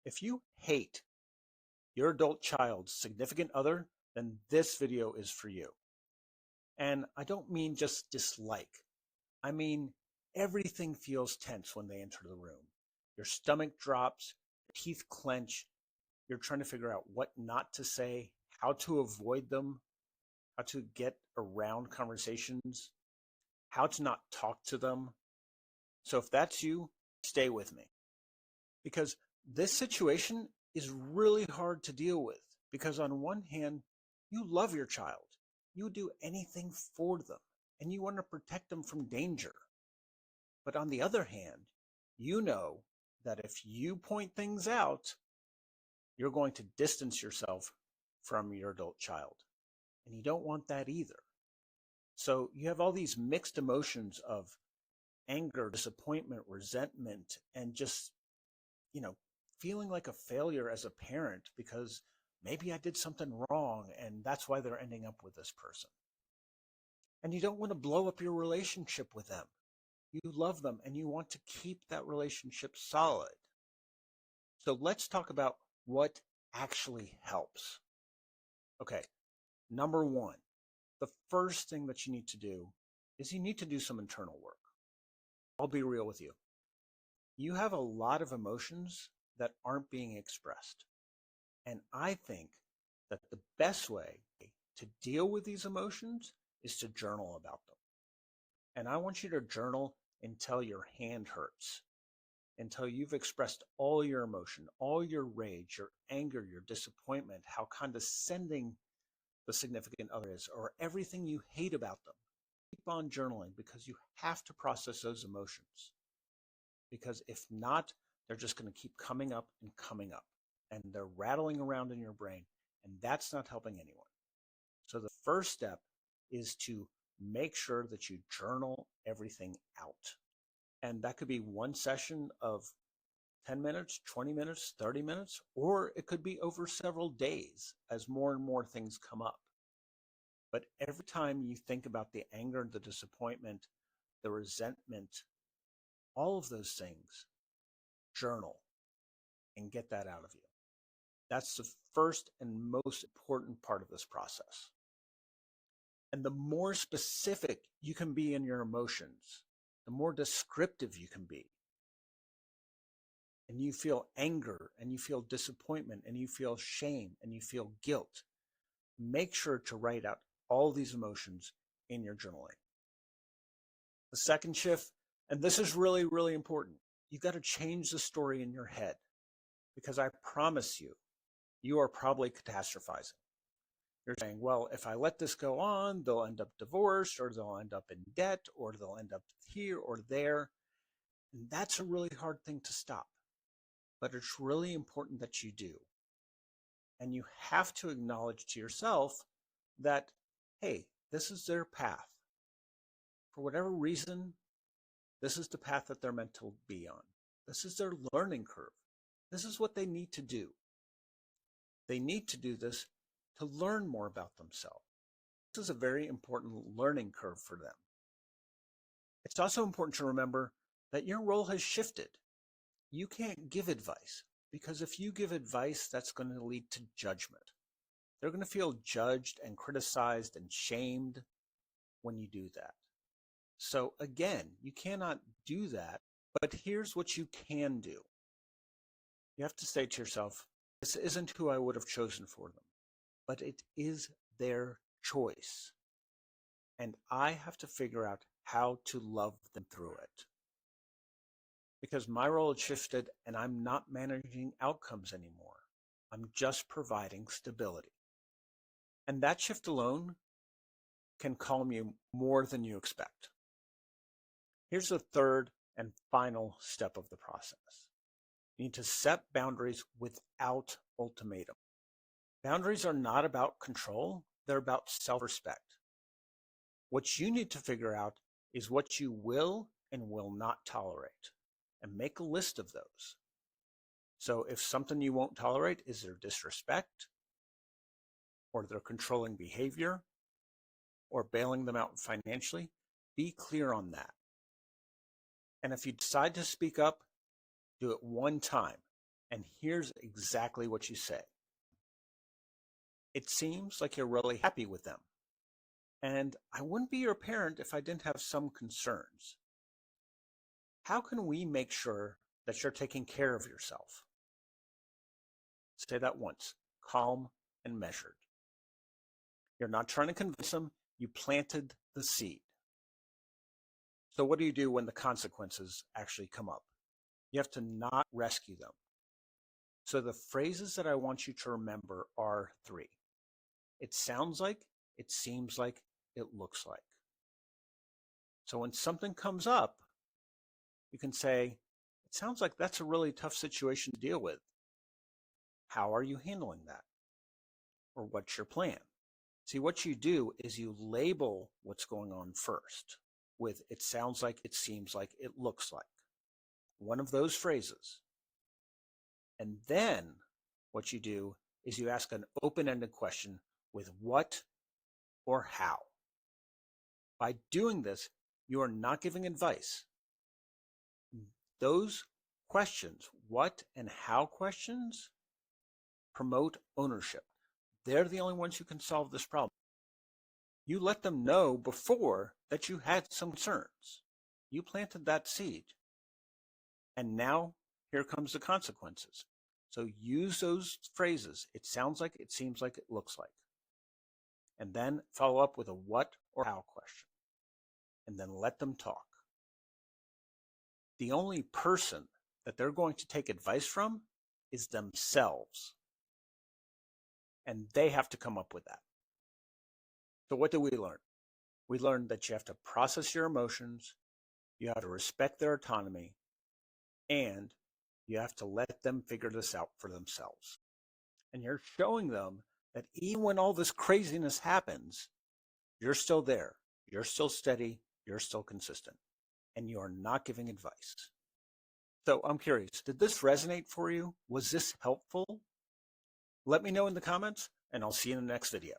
If you hate your adult child's significant other, then this video is for you. And I don't mean just dislike. I mean, everything feels tense when they enter the room. Your stomach drops, your teeth clench, you're trying to figure out what not to say, how to avoid them, how to get around conversations, how to not talk to them. So if that's you, stay with me. Because this situation is really hard to deal with. Because on one hand, you love your child. You would do anything for them. And you want to protect them from danger. But on the other hand, you know that if you point things out, you're going to distance yourself from your adult child. And you don't want that either. So you have all these mixed emotions of anger, disappointment, resentment, and just, feeling like a failure as a parent because maybe I did something wrong and that's why they're ending up with this person. And you don't want to blow up your relationship with them. You love them and you want to keep that relationship solid. So let's talk about what actually helps. Okay, number one, the first thing that you need to do is you need to do some internal work. I'll be real with you. You have a lot of emotions that aren't being expressed. And I think that the best way to deal with these emotions is to journal about them. And I want you to journal until your hand hurts, until you've expressed all your emotion, all your rage, your anger, your disappointment, how condescending the significant other is, or everything you hate about them. Keep on journaling because you have to process those emotions. Because if not, they're just going to keep coming up and coming up. And they're rattling around in your brain. And that's not helping anyone. So the first step is to make sure that you journal everything out. And that could be one session of 10 minutes, 20 minutes, 30 minutes, or it could be over several days as more and more things come up. But every time you think about the anger, the disappointment, the resentment, all of those things, journal and get that out of you. That's the first and most important part of this process. And the more specific you can be in your emotions, the more descriptive you can be. And you feel anger, and you feel disappointment, and you feel shame, and you feel guilt. Make sure to write out all these emotions in your journaling. The second shift, and this is really, really important, you've got to change the story in your head. Because I promise you, you are probably catastrophizing. You're saying, well, if I let this go on, they'll end up divorced, or they'll end up in debt, or they'll end up here or there. And that's a really hard thing to stop. But it's really important that you do. And you have to acknowledge to yourself that, hey, this is their path. For whatever reason, this is the path that they're meant to be on. This is their learning curve. This is what they need to do. They need to do this to learn more about themselves. This is a very important learning curve for them. It's also important to remember that your role has shifted. You can't give advice because if you give advice, that's going to lead to judgment. They're going to feel judged and criticized and shamed when you do that. So again, you cannot do that, but here's what you can do. You have to say to yourself, this isn't who I would have chosen for them, but it is their choice. And I have to figure out how to love them through it. Because my role has shifted and I'm not managing outcomes anymore. I'm just providing stability. And that shift alone can calm you more than you expect. Here's the third and final step of the process. You need to set boundaries without ultimatum. Boundaries are not about control, they're about self-respect. What you need to figure out is what you will and will not tolerate, and make a list of those. So if something you won't tolerate is their disrespect, or their controlling behavior, or bailing them out financially, be clear on that. And if you decide to speak up, do it one time And here's exactly what you say. It seems like you're really happy with them. And I wouldn't be your parent if I didn't have some concerns. How can we make sure that you're taking care of yourself? Say that once, calm and measured. You're not trying to convince them, you planted the seed. So what do you do when the consequences actually come up? You have to not rescue them. So the phrases that I want you to remember are 3. It sounds like, it seems like, it looks like. So when something comes up, you can say, it sounds like that's a really tough situation to deal with. How are you handling that? Or what's your plan? See, what you do is you label what's going on first with it sounds like, it seems like, it looks like. One of those phrases. And then what you do is you ask an open-ended question with what or how. By doing this, you are not giving advice. Those questions, what and how questions, promote ownership. They're the only ones who can solve this problem. You let them know before that you had some concerns. You planted that seed. And now here comes the consequences. So use those phrases. It sounds like, it seems like, it looks like. And then follow up with a what or how question. And then let them talk. The only person that they're going to take advice from is themselves. And they have to come up with that. So what do we learn? We learned that you have to process your emotions, you have to respect their autonomy, and you have to let them figure this out for themselves. And you're showing them that even when all this craziness happens, you're still there, you're still steady, you're still consistent, and you are not giving advice. So I'm curious, did this resonate for you? Was this helpful? Let me know in the comments, and I'll see you in the next video.